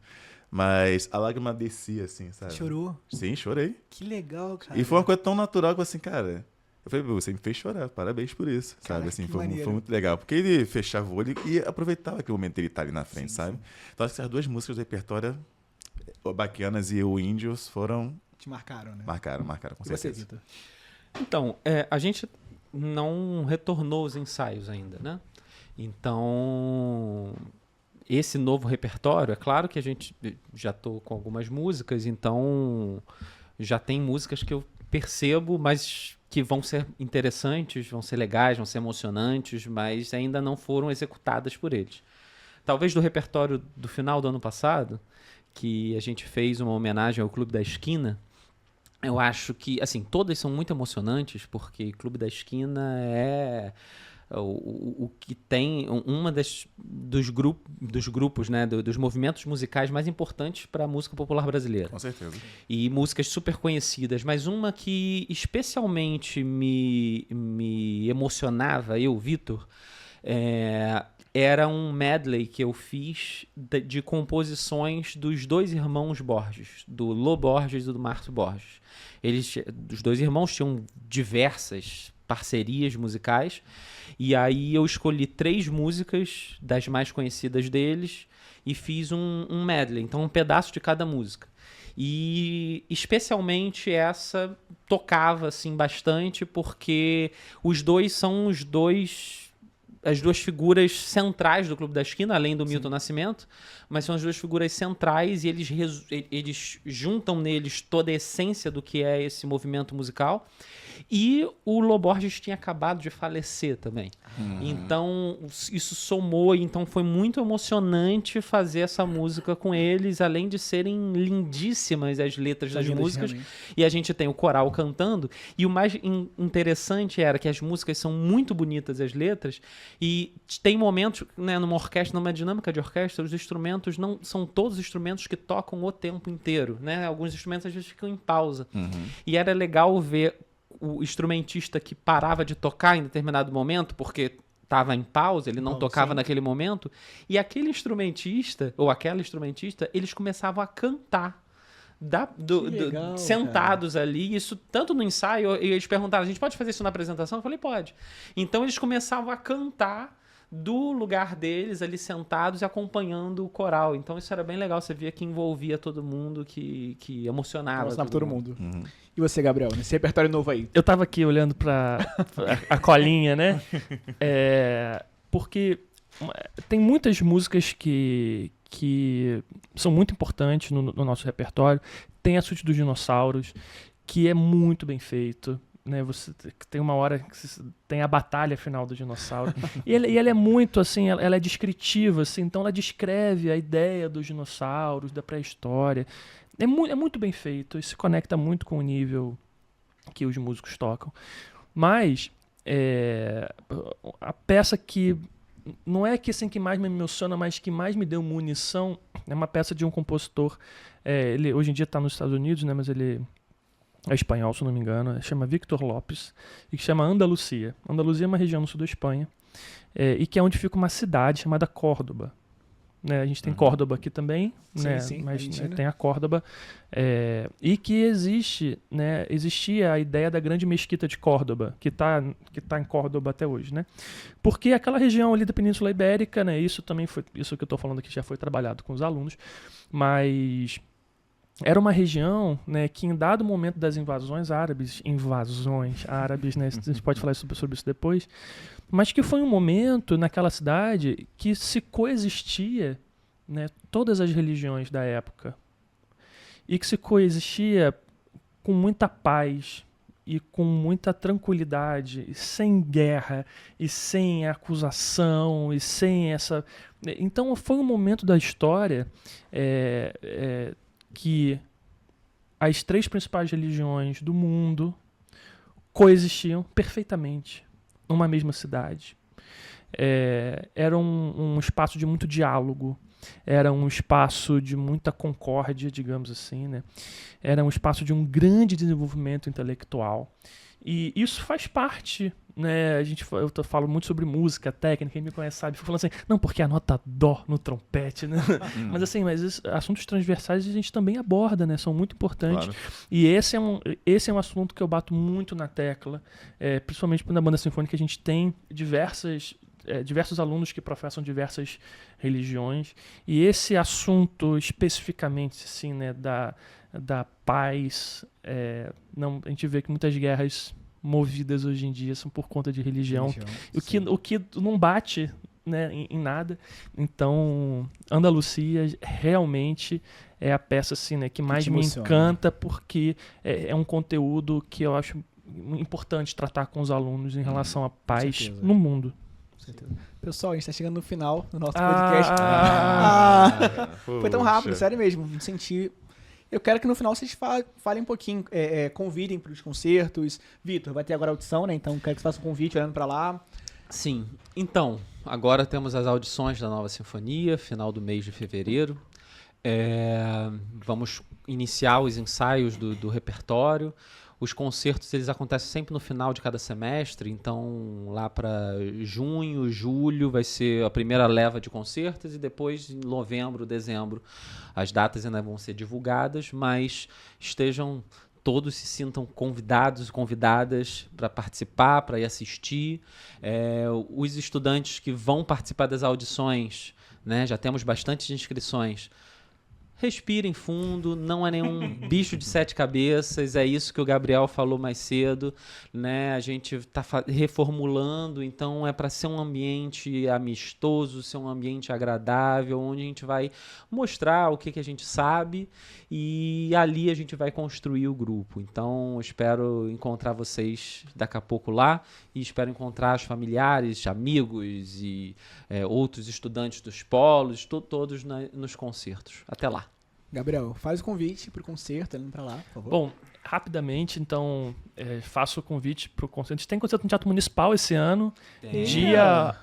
Mas a lágrima descia assim, sabe? Chorou? Sim, chorei. Que legal, cara. E foi uma coisa tão natural que assim, cara... Eu falei, você me fez chorar, parabéns por isso, Caraca, sabe? Assim, que foi maneiro. muito legal. Porque ele fechava o olho e aproveitava aquele momento dele estar ali na frente, Sim, sabe? sim. Então, acho que as duas músicas do repertório, o Baquianas e o Índios, Te marcaram, né? marcaram com E você, certeza. Vitor? Então, a gente não retornou os ensaios ainda, né? Então, esse novo repertório, é claro que a gente já tô com algumas músicas, então já tem músicas que eu percebo, mas que vão ser interessantes, vão ser legais, vão ser emocionantes, mas ainda não foram executadas por eles. Talvez do repertório do final do ano passado, que a gente fez uma homenagem ao Clube da Esquina, eu acho que, assim, todas são muito emocionantes, porque Clube da Esquina é o que tem uma dos grupos, né, dos movimentos musicais mais importantes para a música popular brasileira. Com certeza. E músicas super conhecidas, mas uma que especialmente me emocionava, Vitor, era um medley que eu fiz de composições dos dois irmãos Borges, do Lô Borges e do Márcio Borges. Os dois irmãos tinham diversas parcerias musicais, e aí eu escolhi 3 músicas das mais conhecidas deles e fiz um medley, então um pedaço de cada música. E especialmente essa tocava assim bastante, porque os dois são as duas figuras centrais do Clube da Esquina, além do Milton Nascimento, mas são as duas figuras centrais e eles juntam neles toda a essência do que é esse movimento musical. E o Lô Borges tinha acabado de falecer também. Então, isso somou, então foi muito emocionante fazer essa música com eles, além de serem lindíssimas as letras das músicas. Realmente. E a gente tem o coral cantando. E o mais interessante era que as músicas são muito bonitas, as letras, e tem momentos, né, numa orquestra, numa dinâmica de orquestra, os instrumentos não são todos instrumentos que tocam o tempo inteiro, né? Alguns instrumentos às vezes ficam em pausa. E era legal ver o instrumentista que parava de tocar em determinado momento, porque estava em pausa, ele não tocava naquele momento, e aquele instrumentista, ou aquela instrumentista, eles começavam a cantar. legal, Sentados ali, isso tanto no ensaio, e eles perguntaram, a gente pode fazer isso na apresentação? Eu falei, pode. Então eles começavam a cantar do lugar deles ali sentados e acompanhando o coral. Então isso era bem legal, você via que envolvia todo mundo, que emocionava Todo mundo. E você, Gabriel, nesse repertório novo aí? Eu tava aqui olhando pra a colinha, né? Porque tem muitas músicas que são muito importantes no nosso repertório. Tem a Suíte dos Dinossauros, que é muito bem feito, né? Você tem uma hora que tem a batalha final do dinossauro. e ela é muito, assim, ela é descritiva, assim, então ela descreve a ideia dos dinossauros, da pré-história. É muito bem feito e se conecta muito com o nível que os músicos tocam. Mas a peça que não é que assim que mais me emociona, mas que mais me deu munição é uma peça de um compositor. Ele hoje em dia está nos Estados Unidos, né? Mas ele é espanhol, se não me engano. Chama Victor Lopes e que chama Andaluzia. Andaluzia é uma região no sul da Espanha e que é onde fica uma cidade chamada Córdoba. né? A gente tem Córdoba aqui também, Sim, né? sim, Mas Argentina. tem a Córdoba. E que existia a ideia da grande mesquita de Córdoba, que tá em Córdoba até hoje, né? Porque aquela região ali da Península Ibérica, né? Isso que eu estou falando aqui já foi trabalhado com os alunos, mas era uma região, né, que em dado momento das invasões árabes, né, a gente pode falar sobre isso depois, mas que foi um momento naquela cidade que se coexistia, né, todas as religiões da época, e que se coexistia com muita paz e com muita tranquilidade, e sem guerra, e sem acusação, e sem essa... Então foi um momento da história que as 3 principais religiões do mundo coexistiam perfeitamente numa mesma cidade. Era um espaço de muito diálogo, era um espaço de muita concórdia, digamos assim, né? Era um espaço de um grande desenvolvimento intelectual. E isso faz parte, né? Eu falo muito sobre música, técnica, quem me conhece sabe, fico falando assim, não, porque a nota dó no trompete, né? Mas assuntos transversais a gente também aborda, né? São muito importantes. Claro. E esse é um assunto que eu bato muito na tecla, principalmente na banda sinfônica, a gente tem diversos alunos que professam diversas religiões, e esse assunto especificamente, assim, né, da paz, a gente vê que muitas guerras movidas hoje em dia são por conta de religião, o que não bate, né, em nada. Então, Andalucia realmente é a peça, assim, né, que mais me encanta, porque é um conteúdo que eu acho importante tratar com os alunos em relação à paz no mundo. Pessoal, a gente tá chegando no final do nosso podcast. Foi tão rápido, sério mesmo. Me senti... Eu quero que no final vocês falem um pouquinho, convidem para os concertos. Vitor, vai ter agora audição, né? Então quero que você faça um convite olhando para lá. Sim. Então, agora temos as audições da Nova Sinfonia, final do mês de fevereiro. Vamos iniciar os ensaios do repertório. Os concertos, eles acontecem sempre no final de cada semestre, então lá para junho, julho vai ser a primeira leva de concertos e depois em novembro, dezembro as datas ainda vão ser divulgadas, mas todos se sintam convidados e convidadas para participar, para ir assistir. Os estudantes que vão participar das audições, né, já temos bastante inscrições. Respirem fundo, não é nenhum bicho de 7 cabeças, é isso que o Gabriel falou mais cedo, né? A gente está reformulando, então é para ser um ambiente amistoso, ser um ambiente agradável, onde a gente vai mostrar o que a gente sabe e ali a gente vai construir o grupo. Então, espero encontrar vocês daqui a pouco lá e espero encontrar os familiares, amigos e outros estudantes dos polos, todos nos concertos. Até lá. Gabriel, faz o convite pro concerto, indo pra lá, por favor. Bom, rapidamente, então, faço o convite pro concerto. A gente tem concerto no Teatro Municipal esse ano, dia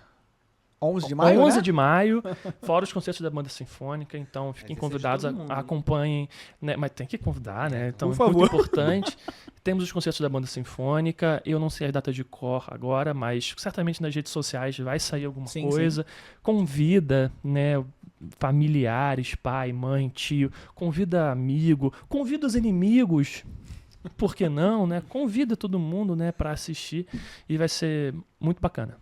11 de maio, 11 né? de maio, fora os concertos da banda sinfônica, então fiquem convidados, acompanhem, né? Mas tem que convidar, né? Então por favor. Muito importante. Temos os concertos da banda sinfônica, eu não sei a data de cor agora, mas certamente nas redes sociais vai sair alguma coisa. Sim. Convida, né, familiares, pai, mãe, tio, convida amigo, convida os inimigos, por que não, né? Convida todo mundo, né, para assistir e vai ser muito bacana.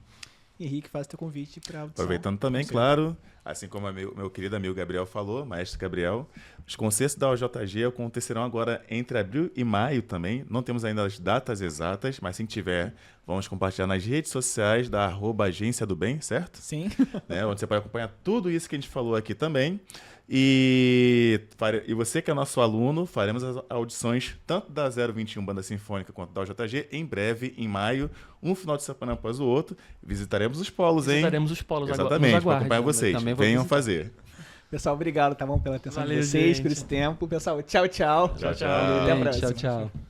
Henrique, faz teu convite para audição. Aproveitando também, claro, assim como meu querido amigo Gabriel falou, maestro Gabriel, os concertos da OJG acontecerão agora entre abril e maio também. Não temos ainda as datas exatas, mas se tiver, vamos compartilhar nas redes sociais da @Agência do Bem, certo? Sim. Né, onde você pode acompanhar tudo isso que a gente falou aqui também. E você que é nosso aluno, faremos as audições tanto da 021 Banda Sinfônica quanto da OJG em breve, em maio, um final de semana após o outro. Visitaremos os polos, hein? Visitaremos os polos agora. Exatamente, para acompanhar vocês. Venham fazer. Pessoal, obrigado, tá bom? Pela atenção de vocês, gente. por esse tempo. Pessoal, tchau, tchau. Tchau, tchau. Até a próxima. Tchau, tchau.